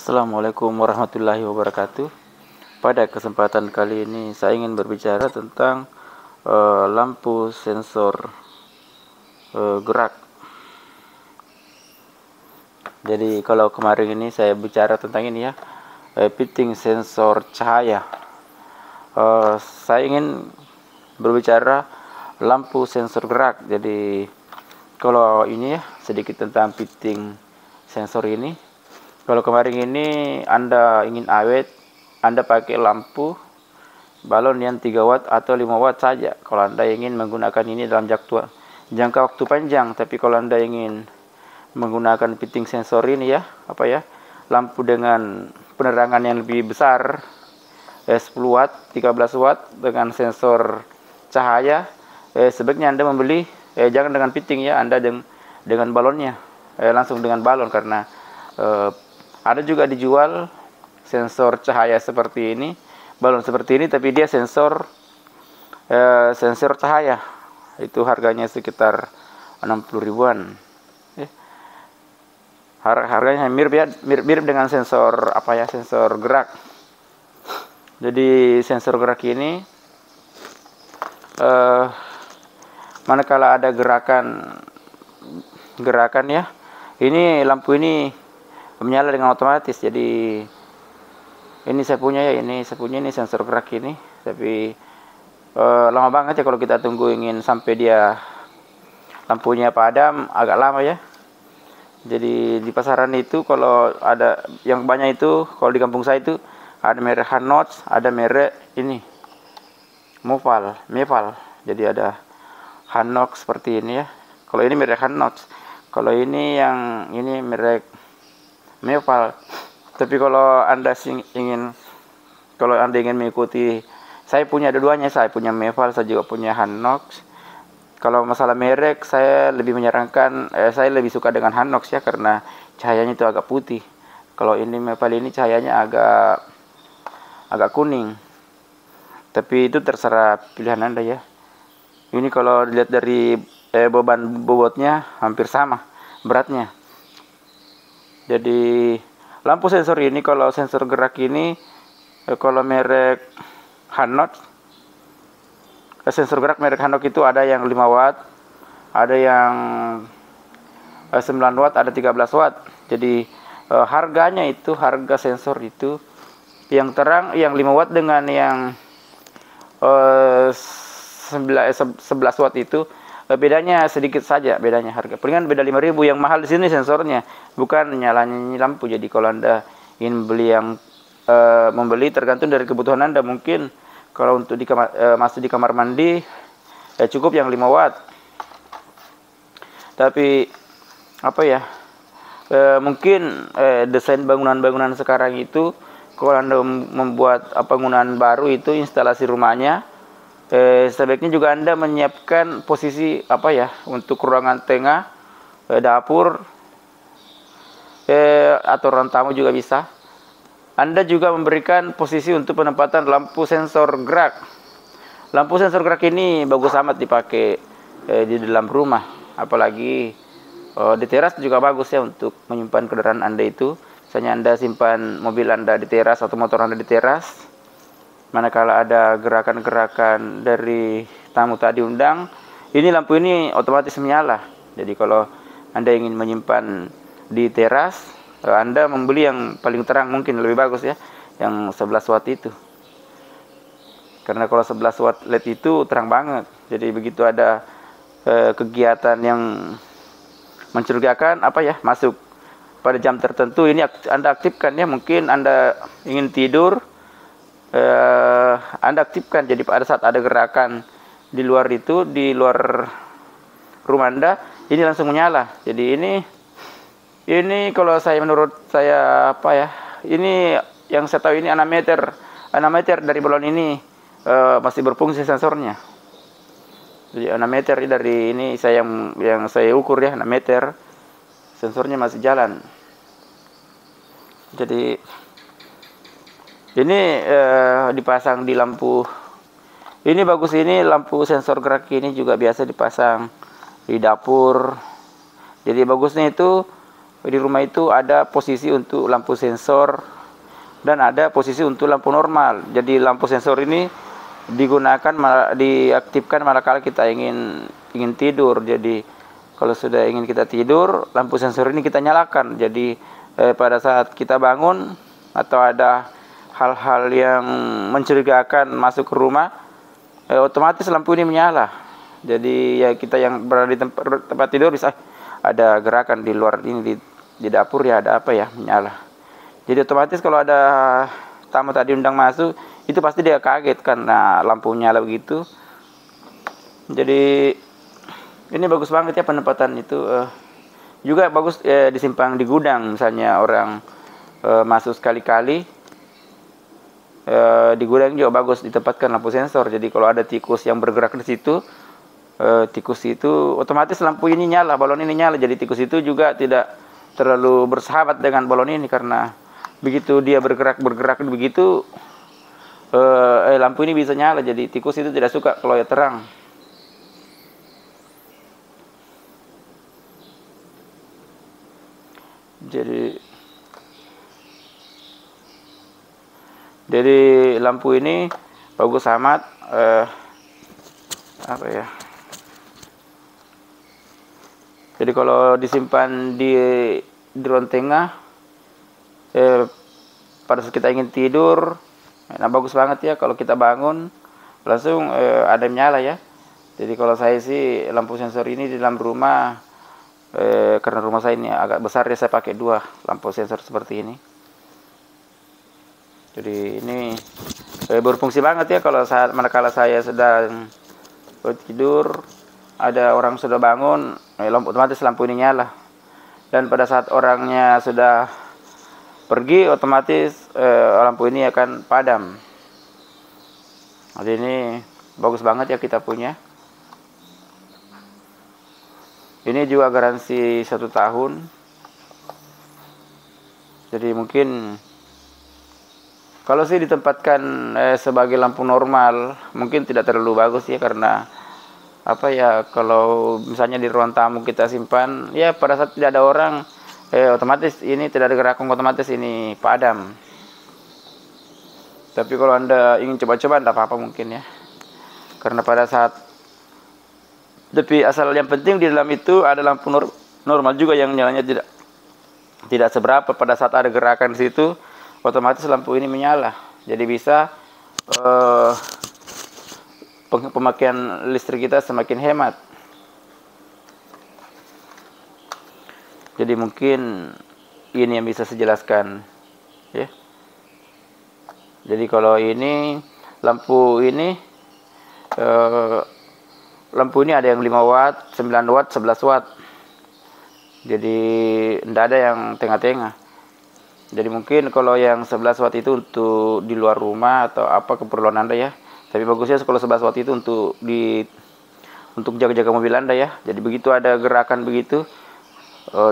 Assalamualaikum warahmatullahi wabarakatuh. Pada kesempatan kali ini saya ingin berbicara tentang lampu sensor gerak. Jadi kalau kemarin ini saya bicara tentang ini ya, fitting sensor cahaya. Saya ingin berbicara lampu sensor gerak. Jadi kalau ini ya sedikit tentang fitting sensor ini. Kalau kemarin ini Anda ingin awet, Anda pakai lampu balon yang 3 watt atau 5 watt saja. Kalau Anda ingin menggunakan ini dalam jangka waktu panjang, tapi kalau Anda ingin menggunakan fitting sensor ini ya, lampu dengan penerangan yang lebih besar, 10 watt, 13 watt dengan sensor cahaya, sebaiknya Anda membeli jangan dengan fitting ya, Anda dengan balonnya, langsung dengan balon, karena ada juga dijual sensor cahaya seperti ini, balon seperti ini, tapi dia sensor cahaya. Itu harganya sekitar 60 ribuan. Harganya mirip dengan sensor sensor gerak. Jadi sensor gerak ini manakala ada gerakan ya, ini lampu ini menyala dengan otomatis. Jadi ini saya punya ini sensor gerak ini, tapi lama banget ya kalau kita tunggu ingin sampai dia lampunya padam, agak lama ya. Jadi di pasaran itu kalau ada yang banyak itu, kalau di kampung saya itu ada merek Hanox, ada merek ini Mepal. Jadi ada Hanox seperti ini ya. Kalau ini merek Hanox, kalau ini merek Mepal. Tapi kalau Anda ingin mengikuti, saya punya dua-duanya, saya punya Mepal, saya juga punya Hanox. Kalau masalah merek, saya lebih menyarankan, saya lebih suka dengan Hanox ya, karena cahayanya itu agak putih. Kalau ini Mepal ini cahayanya agak kuning. Tapi itu terserah pilihan Anda ya. Ini kalau dilihat dari beban bobotnya hampir sama beratnya. Jadi lampu sensor ini, kalau sensor gerak ini, kalau merek Hanox, sensor gerak merek Hanox itu ada yang 5 watt, ada yang 9 watt, ada 13 watt. Jadi harganya itu, harga sensor itu yang terang, yang 5 watt dengan yang 11 watt itu bedanya sedikit saja, bedanya harga. Palingan beda 5.000. Yang mahal di sini sensornya, bukan nyalanya lampu. Jadi kalau Anda ingin membeli tergantung dari kebutuhan Anda. Mungkin kalau untuk masuk di kamar mandi cukup yang 5 watt. Tapi mungkin desain bangunan-bangunan sekarang itu, kalau Anda membuat bangunan baru itu, instalasi rumahnya, sebaiknya juga Anda menyiapkan posisi untuk ruangan tengah, dapur, atau ruang tamu juga bisa. Anda juga memberikan posisi untuk penempatan lampu sensor gerak. Lampu sensor gerak ini bagus amat dipakai di dalam rumah, apalagi di teras juga bagus ya, untuk menyimpan kendaraan Anda itu. Misalnya Anda simpan mobil Anda di teras atau motor Anda di teras, manakala ada gerakan-gerakan dari tamu tadi undang, ini lampu ini otomatis menyala. Jadi kalau Anda ingin menyimpan di teras, Anda membeli yang paling terang mungkin, lebih bagus ya, yang 11 watt itu. Karena kalau 11 watt LED itu terang banget. Jadi begitu ada kegiatan yang mencurigakan masuk pada jam tertentu, ini Anda aktifkan ya. Mungkin Anda ingin tidur, Anda aktifkan. Jadi pada saat ada gerakan di luar rumah Anda, ini langsung menyala. Jadi ini kalau menurut saya ini yang saya tahu, ini 6 meter dari balon ini masih berfungsi sensornya. Jadi 6 meter dari ini yang saya ukur ya, 6 meter sensornya masih jalan. Jadi ini dipasang di lampu. Ini bagus, ini lampu sensor gerak ini juga biasa dipasang di dapur. Jadi bagusnya itu di rumah itu ada posisi untuk lampu sensor dan ada posisi untuk lampu normal. Jadi lampu sensor ini digunakan diaktifkan manakala kita ingin tidur. Jadi kalau sudah ingin kita tidur, lampu sensor ini kita nyalakan. Jadi pada saat kita bangun atau ada hal-hal yang mencurigakan masuk ke rumah, otomatis lampu ini menyala. Jadi ya kita yang berada di tempat tidur bisa ada gerakan di luar ini, di dapur ya ada apa ya, menyala. Jadi otomatis kalau ada tamu tadi undang masuk, itu pasti dia kaget karena lampu nyala begitu. Jadi ini bagus banget ya penempatan itu. Juga bagus disimpang di gudang, misalnya orang masuk sekali-kali. Di gudang juga bagus ditempatkan lampu sensor. Jadi kalau ada tikus yang bergerak di situ, tikus itu otomatis lampu ini nyala, balon ini nyala. Jadi tikus itu juga tidak terlalu bersahabat dengan balon ini, karena begitu dia bergerak begitu, lampu ini bisa nyala. Jadi tikus itu tidak suka kalau ya terang. Jadi lampu ini bagus amat. Apa ya? Jadi kalau disimpan di ruang tengah, pada saat kita ingin tidur, nah bagus banget ya. Kalau kita bangun langsung ada menyala ya. Jadi kalau saya sih lampu sensor ini di dalam rumah, karena rumah saya ini agak besar ya, saya pakai 2 lampu sensor seperti ini. Jadi ini berfungsi banget ya kalau manakala saya sedang tidur, ada orang sudah bangun, otomatis lampu ini nyala. Dan pada saat orangnya sudah pergi, otomatis lampu ini akan padam. Jadi ini bagus banget ya kita punya. Ini juga garansi 1 tahun. Jadi mungkin kalau sih ditempatkan sebagai lampu normal, mungkin tidak terlalu bagus ya, karena apa ya, kalau misalnya di ruang tamu kita simpan, ya pada saat tidak ada orang, otomatis ini tidak ada gerakan, otomatis ini padam. Tapi kalau Anda ingin coba-coba, tidak apa-apa mungkin ya, karena pada saat, tapi asal yang penting di dalam itu ada lampu normal juga yang nyalanya tidak seberapa. Pada saat ada gerakan di situ, otomatis lampu ini menyala. Jadi bisa pemakaian listrik kita semakin hemat. Jadi mungkin ini yang bisa saya jelaskan ya. Jadi kalau ini lampu ini ada yang 5 watt, 9 watt, 11 watt. Jadi tidak ada yang tengah-tengah. Jadi mungkin kalau yang 11 watt itu untuk di luar rumah atau apa keperluan Anda ya. Tapi bagusnya kalau 11 watt itu untuk jaga-jaga mobil Anda ya. Jadi begitu ada gerakan begitu,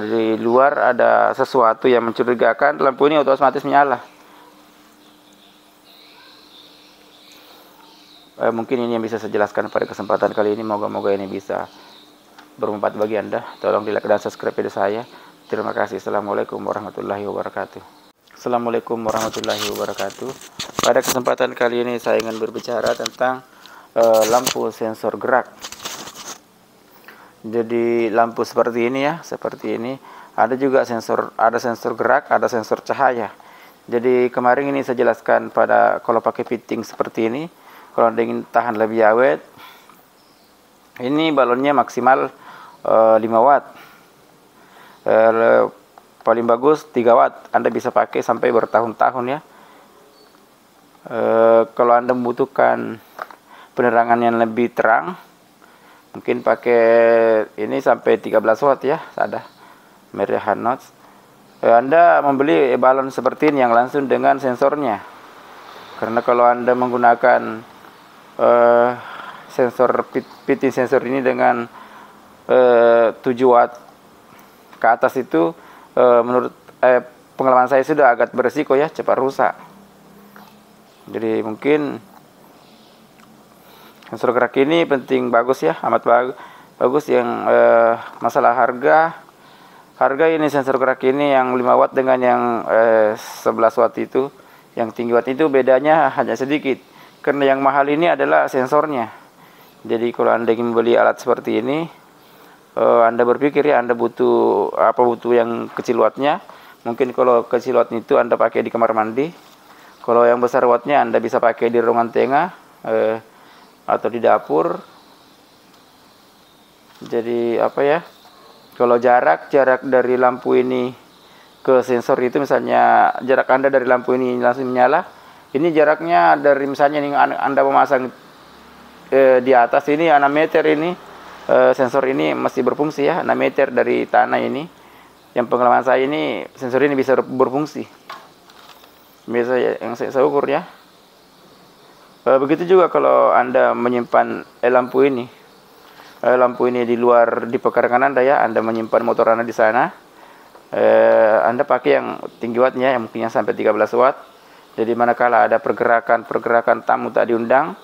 di luar ada sesuatu yang mencurigakan, lampu ini otomatis menyala. Mungkin ini yang bisa saya jelaskan pada kesempatan kali ini. Moga-moga ini bisa bermanfaat bagi Anda. Tolong di like dan subscribe video saya. Terima kasih. Assalamualaikum warahmatullahi wabarakatuh. Assalamualaikum warahmatullahi wabarakatuh. Pada kesempatan kali ini saya ingin berbicara tentang lampu sensor gerak. Jadi lampu seperti ini ya, seperti ini. Ada juga sensor gerak, ada sensor cahaya. Jadi kemarin ini saya jelaskan kalau pakai fitting seperti ini, kalau Anda ingin tahan lebih awet, ini balonnya maksimal 5 watt. Paling bagus 3 watt. Anda bisa pakai sampai bertahun-tahun ya. Kalau Anda membutuhkan penerangan yang lebih terang, mungkin pakai ini sampai 13 watt ya. Ada merek Hanots. Anda membeli balon seperti ini yang langsung dengan sensornya. Karena kalau Anda menggunakan fitting sensor ini dengan 7 watt ke atas itu, menurut pengalaman saya sudah agak beresiko ya, cepat rusak. Jadi mungkin sensor gerak ini penting, bagus ya, amat bagus. Yang masalah harga harga ini sensor gerak ini yang 5 watt dengan yang 11 watt itu, yang tinggi watt itu bedanya hanya sedikit. Karena yang mahal ini adalah sensornya. Jadi kalau Anda ingin membeli alat seperti ini, Anda berpikir ya Anda butuh yang kecil wattnya. Mungkin kalau kecil watt itu Anda pakai di kamar mandi. Kalau yang besar wattnya Anda bisa pakai di ruangan tengah atau di dapur. Jadi kalau jarak dari lampu ini ke sensor itu, misalnya jarak Anda dari lampu ini langsung menyala, ini jaraknya dari misalnya nih Anda memasang di atas ini 6 meter ini, sensor ini masih berfungsi ya, 6 meter dari tanah ini. Yang pengalaman saya ini sensor ini bisa berfungsi. Biasa yang saya ukur ya. Begitu juga kalau Anda menyimpan lampu ini di luar di pekarangan Anda ya, Anda menyimpan motor Anda di sana, Anda pakai yang tinggi wattnya, yang mungkin sampai 13 watt. Jadi manakala ada pergerakan tamu tak diundang,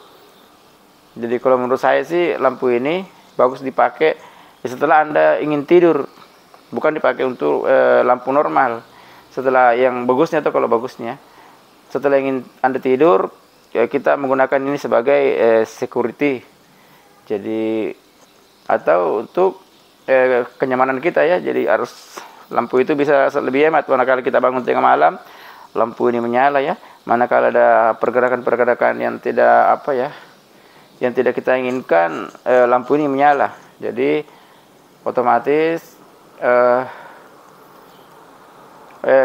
jadi kalau menurut saya sih lampu ini bagus dipakai setelah Anda ingin tidur, bukan dipakai untuk lampu normal. Setelah yang bagusnya tuh, kalau bagusnya setelah ingin Anda tidur, kita menggunakan ini sebagai security. Jadi atau untuk kenyamanan kita ya. Jadi harus lampu itu bisa lebih hemat manakala kita bangun tengah malam, lampu ini menyala ya. Manakala ada pergerakan yang tidak yang tidak kita inginkan, lampu ini menyala. Jadi otomatis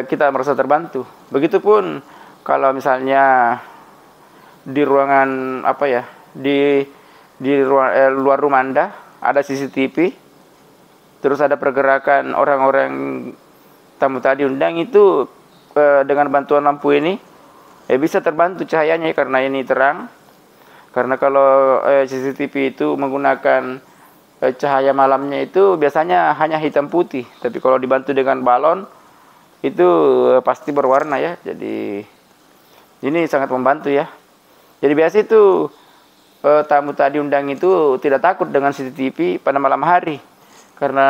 kita merasa terbantu. Begitupun kalau misalnya di ruangan di luar rumah Anda ada CCTV, terus ada pergerakan orang-orang tamu tadi undang itu, dengan bantuan lampu ini bisa terbantu cahayanya karena ini terang. Karena kalau CCTV itu menggunakan cahaya malamnya itu biasanya hanya hitam putih, tapi kalau dibantu dengan balon itu pasti berwarna ya. Jadi ini sangat membantu ya. Jadi biasa itu tamu tadi undang itu tidak takut dengan CCTV pada malam hari, karena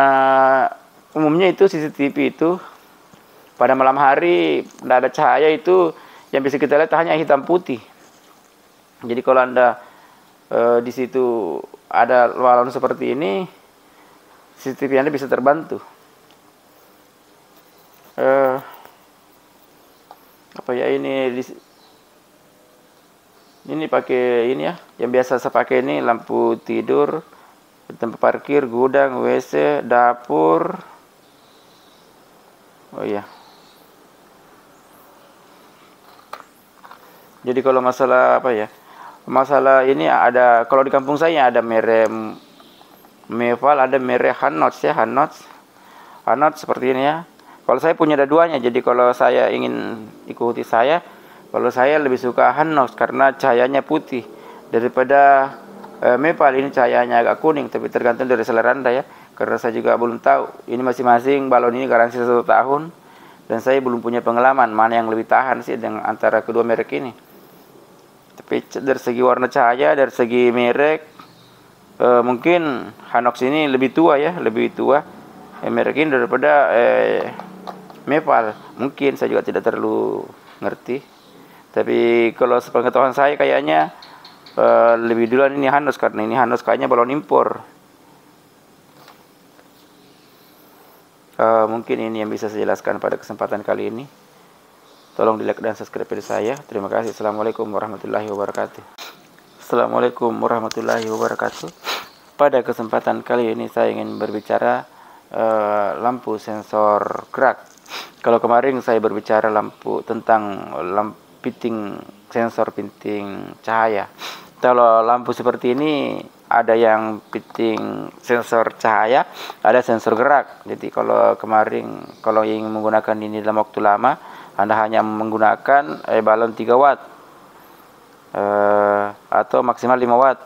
umumnya itu CCTV itu pada malam hari tidak ada cahaya, itu yang bisa kita lihat hanya hitam putih. Jadi kalau Anda di situ ada balon seperti ini, CCTV Anda bisa terbantu. Ini pakai ini ya, yang biasa saya pakai ini lampu tidur, tempat parkir, gudang, WC, dapur. Oh iya. Jadi kalau masalah masalah ini ada, kalau di kampung saya ada merek Meval, ada merek Hanots ya, Hanots seperti ini ya. Kalau saya punya ada duanya, jadi kalau saya ingin ikuti kalau saya lebih suka Hanots karena cahayanya putih daripada Meval. Ini cahayanya agak kuning, tapi tergantung dari selera Anda ya. Karena saya juga belum tahu, ini masing-masing balon ini garansi 1 tahun, dan saya belum punya pengalaman mana yang lebih tahan sih dengan antara kedua merek ini. Tapi dari segi warna cahaya, dari segi merek, mungkin Hanox ini lebih tua merek ini daripada Meval. Mungkin saya juga tidak terlalu ngerti. Tapi kalau sepengetahuan saya kayaknya lebih duluan ini Hanox, karena ini Hanox kayaknya balon impor. Mungkin ini yang bisa saya jelaskan pada kesempatan kali ini. Tolong di like dan subscribe video saya. Terima kasih. Assalamualaikum warahmatullahi wabarakatuh. Assalamualaikum warahmatullahi wabarakatuh. Pada kesempatan kali ini saya ingin berbicara lampu sensor gerak. Kalau kemarin saya berbicara tentang fitting sensor fitting cahaya. Kalau lampu seperti ini ada yang fitting sensor cahaya, ada sensor gerak. Jadi kalau ingin menggunakan ini dalam waktu lama, Anda hanya menggunakan balon 3 watt atau maksimal 5 watt.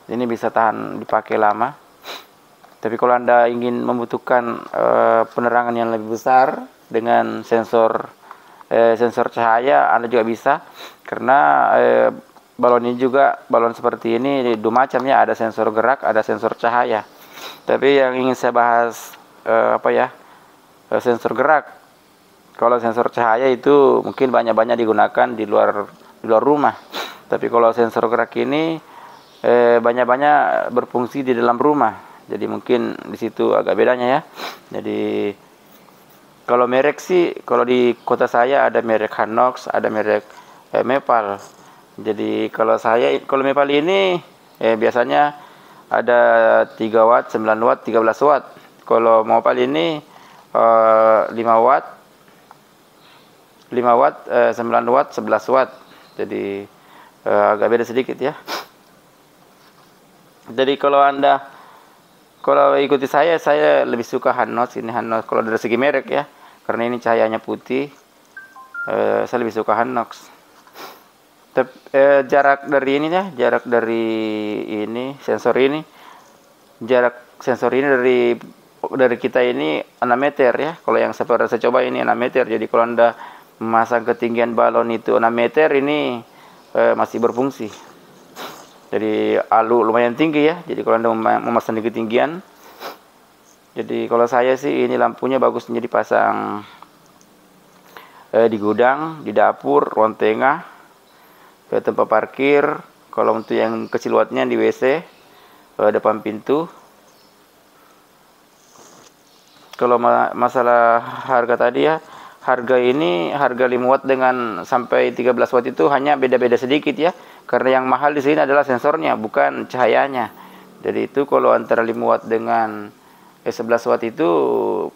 Ini bisa tahan dipakai lama. Tapi kalau Anda ingin membutuhkan penerangan yang lebih besar dengan sensor cahaya, Anda juga bisa, karena balon ini juga, balon seperti ini dua macam ya, ada sensor gerak, ada sensor cahaya. Tapi yang ingin saya bahas sensor gerak. Kalau sensor cahaya itu mungkin banyak-banyak digunakan di luar rumah. Tapi kalau sensor gerak ini banyak-banyak berfungsi di dalam rumah. Jadi mungkin di situ agak bedanya ya. Jadi kalau merek sih, kalau di kota saya ada merek Hanox, ada merek Mepal. Jadi kalau Mepal ini biasanya ada 3 watt, 9 watt, 13 watt. Kalau Mepal ini 5 watt, 9 watt, 11 watt. Jadi agak beda sedikit ya. Jadi kalau ikuti saya lebih suka Hanox. Ini Hanox kalau dari segi merek ya, karena ini cahayanya putih. Saya lebih suka Hanox. Jarak dari ini ya, jarak dari ini sensor ini dari kita ini 6 meter ya. Kalau yang saya coba ini 6 meter. Jadi kalau Anda memasang ketinggian balon itu 6 meter, ini masih berfungsi. Jadi lumayan tinggi ya. Jadi kalau Anda memasang di ketinggian, jadi kalau saya sih ini lampunya bagusnya dipasang di gudang, di dapur, ruang tengah, ke tempat parkir. Kalau untuk yang kecil wattnya di WC, depan pintu. Kalau masalah harga tadi ya, harga 5 watt dengan sampai 13 watt itu hanya beda-beda sedikit ya. Karena yang mahal di sini adalah sensornya, bukan cahayanya. Jadi itu kalau antara 5 watt dengan 11 watt itu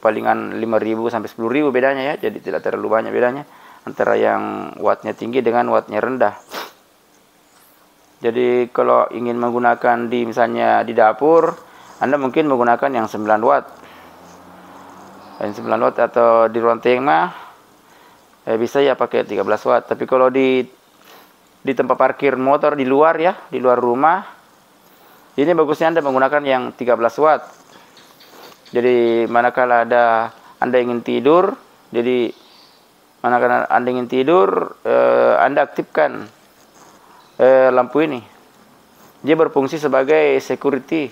palingan 5.000 sampai 10.000 bedanya ya. Jadi tidak terlalu banyak bedanya antara yang wattnya tinggi dengan wattnya rendah. Jadi kalau ingin menggunakan misalnya di dapur, Anda mungkin menggunakan yang 9 watt. Dan 9 watt atau di ruang tengah bisa ya pakai 13 watt. Tapi kalau di tempat parkir motor di luar ya, di luar rumah, ini bagusnya Anda menggunakan yang 13 watt. Jadi manakala Anda ingin tidur, Anda aktifkan lampu ini. Dia berfungsi sebagai security.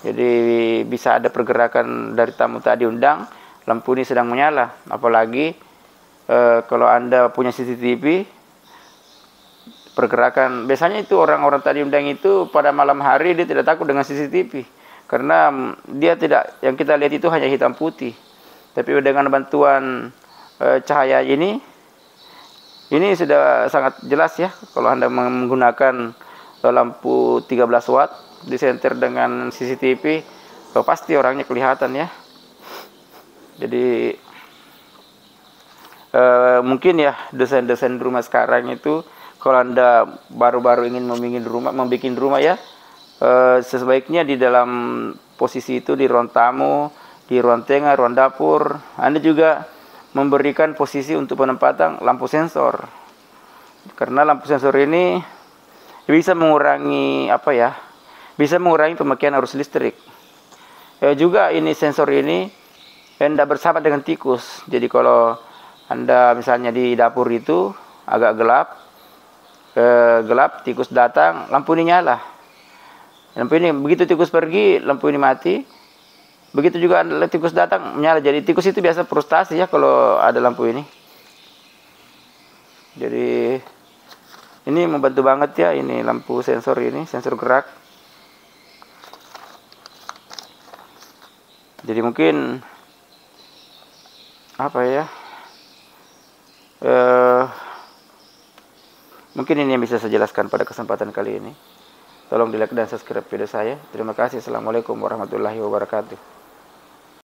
Jadi bisa ada pergerakan dari tamu tadi undang, lampu ini sedang menyala. Apalagi kalau Anda punya CCTV, pergerakan biasanya itu orang-orang tadi undang itu pada malam hari dia tidak takut dengan CCTV, karena yang kita lihat itu hanya hitam putih. Tapi dengan bantuan cahaya ini sudah sangat jelas ya. Kalau Anda menggunakan lampu 13 watt disenter dengan CCTV, pasti orangnya kelihatan ya. Jadi mungkin ya desain rumah sekarang itu, kalau Anda baru-baru ingin membuat rumah ya, sebaiknya di dalam posisi itu, di ruang tamu, di ruang tengah, ruang dapur, Anda juga memberikan posisi untuk penempatan lampu sensor. Karena lampu sensor ini bisa mengurangi pemakaian arus listrik. Juga ini sensor ini tidak bersahabat dengan tikus. Jadi kalau Anda misalnya di dapur itu agak gelap, tikus datang, lampu ini nyala. Lampu ini begitu tikus pergi, lampu ini mati. Begitu juga tikus datang, menyala. Jadi tikus itu biasa frustasi ya kalau ada lampu ini. Jadi ini membantu banget ya, ini lampu sensor ini, sensor gerak. Jadi mungkin mungkin ini yang bisa saya jelaskan pada kesempatan kali ini. Tolong di like dan subscribe video saya. Terima kasih. Assalamualaikum warahmatullahi wabarakatuh.